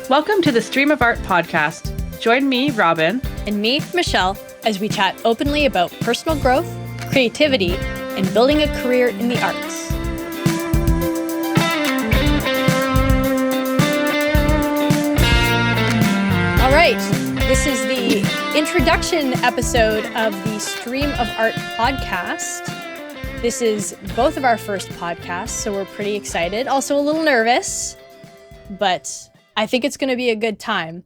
Welcome to the Stream of Art podcast. Join me, Robyn. And me, Michelle, as we chat openly about personal growth, creativity, and building a career in the arts. All right, this is the introduction episode of the Stream of Art podcast. This is both of our first podcasts, so we're pretty excited. Also a little nervous, but I think it's going to be a good time.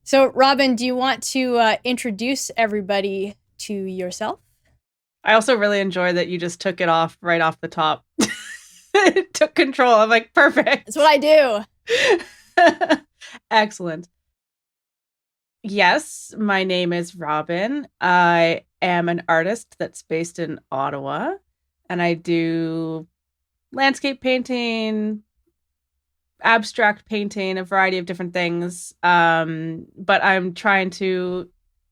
So, Robyn, do you want to introduce everybody to yourself? I also really enjoy that you just took it off right off the top. Took control. I'm like, perfect. That's what I do. Excellent. Yes, my name is Robyn. I am an artist that's based in Ottawa, and I do landscape painting, abstract painting, a variety of different things. But I'm trying to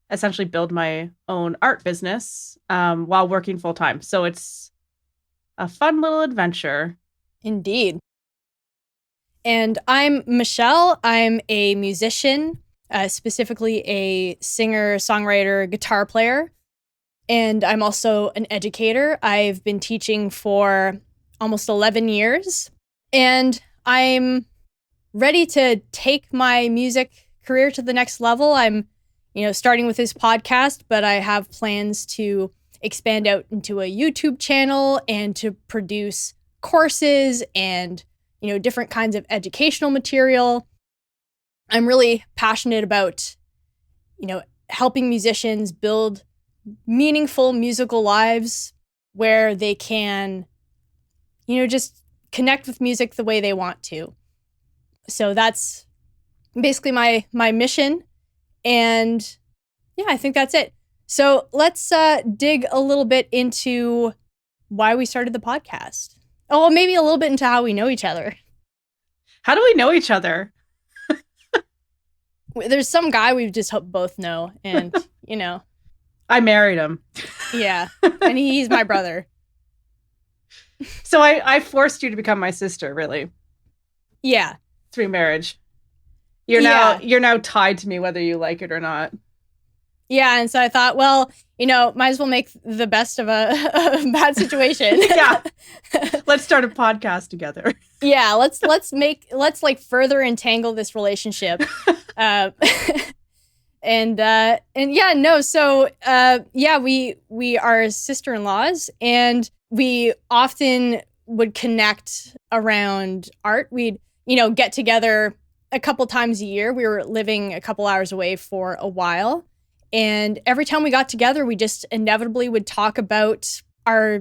essentially build my own art business while working full time. So it's a fun little adventure. Indeed. And I'm Michelle. I'm a musician, specifically a singer, songwriter, guitar player. And I'm also an educator. I've been teaching for almost 11 years. And I'm ready to take my music career to the next level. I'm, starting with this podcast, but I have plans to expand out into a YouTube channel and to produce courses and, different kinds of educational material. I'm really passionate about, helping musicians build meaningful musical lives where they can, just connect with music the way they want to. So that's basically my mission. And yeah, I think that's it. So let's dig a little bit into why we started the podcast. Oh, well, maybe a little bit into how we know each other. How do we know each other? There's some guy we just both know. And, I married him. Yeah. And he's my brother. So I forced you to become my sister, really. Yeah. Through marriage. You're now tied to me whether you like it or not. Yeah, and so I thought, well, might as well make the best of a bad situation. Yeah. Let's start a podcast together. Yeah, let's further entangle this relationship. We are sister-in-laws, and we often would connect around art. We'd, get together a couple times a year. We were living a couple hours away for a while. And every time we got together, we just inevitably would talk about our,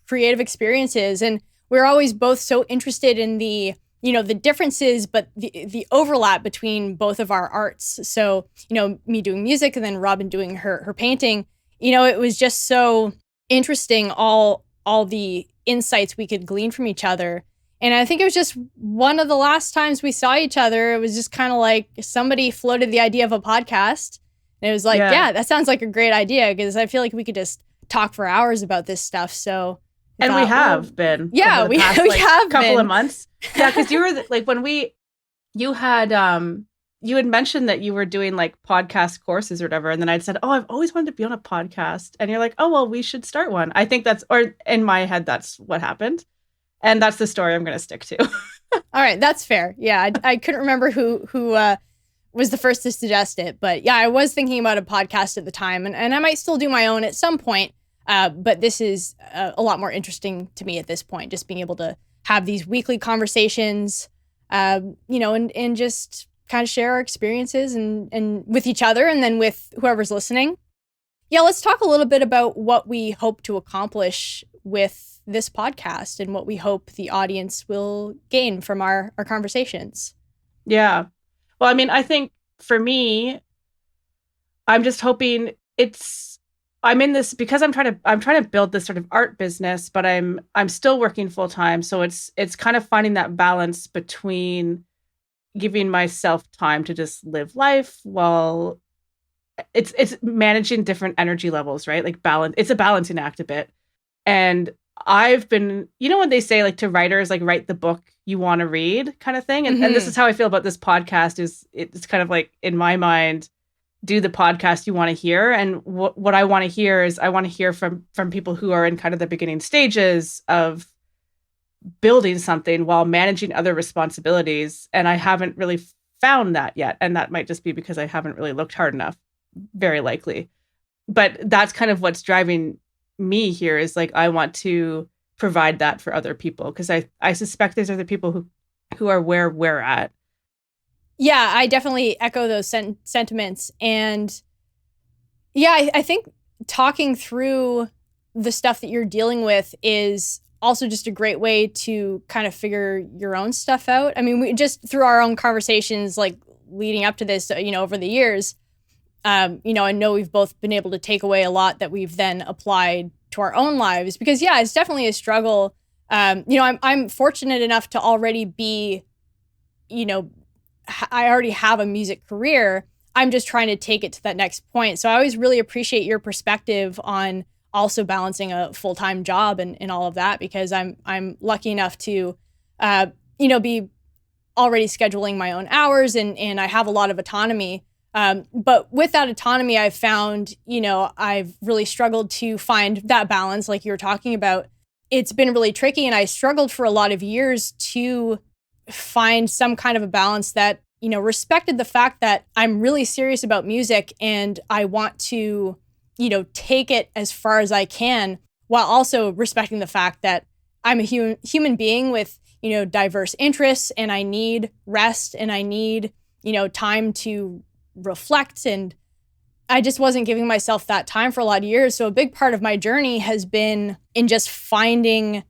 creative experiences. And we were always both so interested in the differences, but the overlap between both of our arts. So, me doing music and then Robyn doing her painting, it was just so interesting, all the insights we could glean from each other. And I think it was just one of the last times we saw each other. It was just kind of like somebody floated the idea of a podcast. And it was like, yeah, that sounds like a great idea, because I feel like we could just talk for hours about this stuff. So, and we have been. Yeah, we have been. Couple of months. Yeah, because you were when you had mentioned that you were doing like podcast courses or whatever, and then I'd said, oh, I've always wanted to be on a podcast, and you're like, oh, well, we should start one. I think or in my head, that's what happened, and that's the story I'm going to stick to. All right, that's fair. Yeah, I couldn't remember who was the first to suggest it, but yeah, I was thinking about a podcast at the time, and I might still do my own at some point. But this is a lot more interesting to me at this point, just being able to have these weekly conversations, and just kind of share our experiences and with each other and then with whoever's listening. Yeah, let's talk a little bit about what we hope to accomplish with this podcast and what we hope the audience will gain from our conversations. Yeah. Well, I mean, I think for me, I'm just hoping I'm in this because I'm trying to build this sort of art business, but I'm still working full time. So it's kind of finding that balance between giving myself time to just live life while it's managing different energy levels, right? Like balance. It's a balancing act a bit. And I've been, when they say like to writers, like write the book you want to read kind of thing. And this is how I feel about this podcast is it's kind of like in my mind, do the podcast you want to hear. And what I want to hear is I want to hear from people who are in kind of the beginning stages of building something while managing other responsibilities. And I haven't really found that yet. And that might just be because I haven't really looked hard enough, very likely. But that's kind of what's driving me here is like, I want to provide that for other people because I suspect there's other people who are where we're at. Yeah, I definitely echo those sentiments. And yeah, I think talking through the stuff that you're dealing with is also just a great way to kind of figure your own stuff out. I mean, we just through our own conversations, like leading up to this, over the years, I know we've both been able to take away a lot that we've then applied to our own lives because, yeah, it's definitely a struggle. I'm fortunate enough to already be, I already have a music career. I'm just trying to take it to that next point. So I always really appreciate your perspective on also balancing a full-time job and all of that, because I'm lucky enough to, be already scheduling my own hours and I have a lot of autonomy. But with that autonomy, I've found, I've really struggled to find that balance like you were talking about. It's been really tricky and I struggled for a lot of years to find some kind of a balance that, respected the fact that I'm really serious about music and I want to, take it as far as I can while also respecting the fact that I'm a human being with, diverse interests and I need rest and I need, time to reflect. And I just wasn't giving myself that time for a lot of years. So a big part of my journey has been in just finding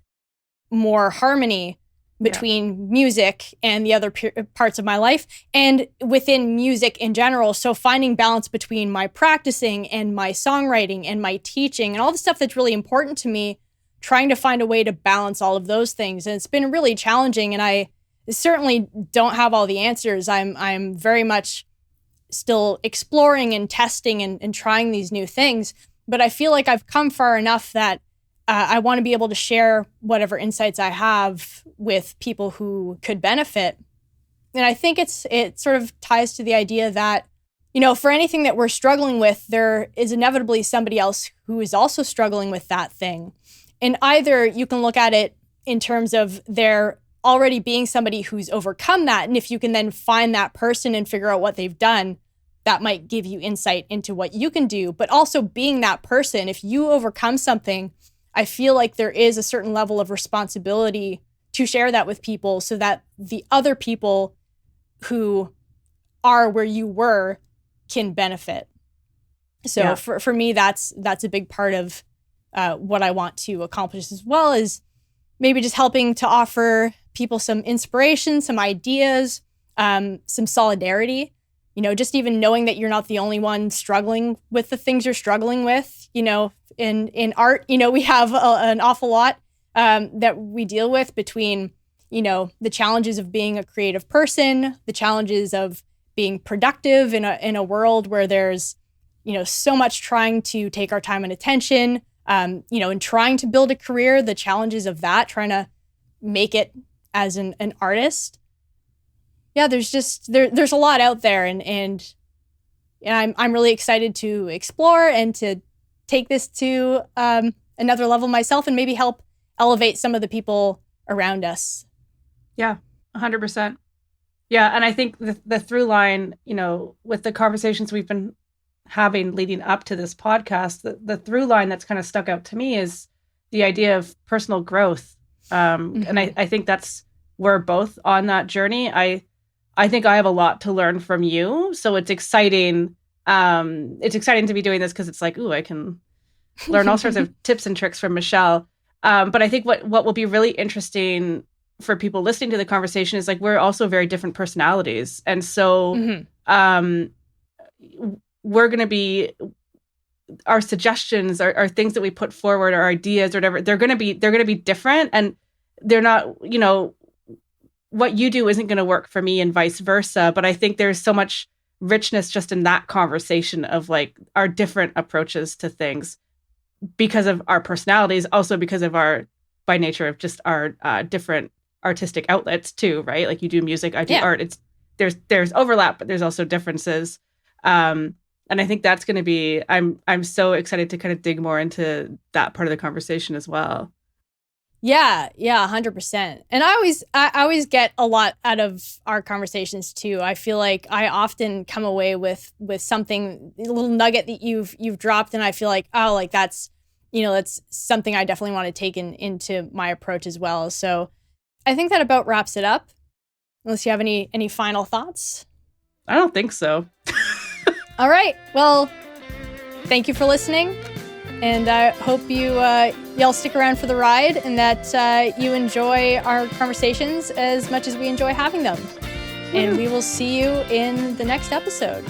more harmony between music and the other parts of my life and within music in general. So finding balance between my practicing and my songwriting and my teaching and all the stuff that's really important to me, trying to find a way to balance all of those things. And it's been really challenging. And I certainly don't have all the answers. I'm very much still exploring and testing and trying these new things. But I feel like I've come far enough that I want to be able to share whatever insights I have with people who could benefit. And I think it sort of ties to the idea that, for anything that we're struggling with, there is inevitably somebody else who is also struggling with that thing. And either you can look at it in terms of there already being somebody who's overcome that. And if you can then find that person and figure out what they've done, that might give you insight into what you can do. But also being that person, if you overcome something, I feel like there is a certain level of responsibility to share that with people so that the other people who are where you were can benefit. So for me, that's a big part of what I want to accomplish as well, is maybe just helping to offer people some inspiration, some ideas, some solidarity. Just even knowing that you're not the only one struggling with the things you're struggling with. In art, we have an awful lot that we deal with between, the challenges of being a creative person, the challenges of being productive in a world where there's, so much trying to take our time and attention, and trying to build a career, the challenges of that, trying to make it as an artist. Yeah, there's just there's a lot out there, and I'm really excited to explore and to take this to another level myself and maybe help elevate some of the people around us. Yeah, 100%. Yeah, and I think the through line, with the conversations we've been having leading up to this podcast, the through line that's kind of stuck out to me is the idea of personal growth. And I think that's, we're both on that journey. I think I have a lot to learn from you. So it's exciting. It's exciting to be doing this because it's like, ooh, I can learn all sorts of tips and tricks from Michelle. But I think what will be really interesting for people listening to the conversation is like, we're also very different personalities. And so we're going to be, our suggestions are things that we put forward, our ideas or whatever, they're going to be different. And they're not, what you do isn't going to work for me and vice versa. But I think there's so much richness just in that conversation of like our different approaches to things because of our personalities, also because of our by nature of just our different artistic outlets too, right? Like you do music, I do art. It's there's overlap, but there's also differences. And I think that's going to be, I'm so excited to kind of dig more into that part of the conversation as well. Yeah, 100%. And I always get a lot out of our conversations too. I feel like I often come away with something, a little nugget that you've dropped, and I feel like, oh, like that's something I definitely want to take into my approach as well. So I think that about wraps it up. Unless you have any final thoughts. I don't think so. All right. Well, thank you for listening. And I hope y'all stick around for the ride, and that you enjoy our conversations as much as we enjoy having them. And we will see you in the next episode.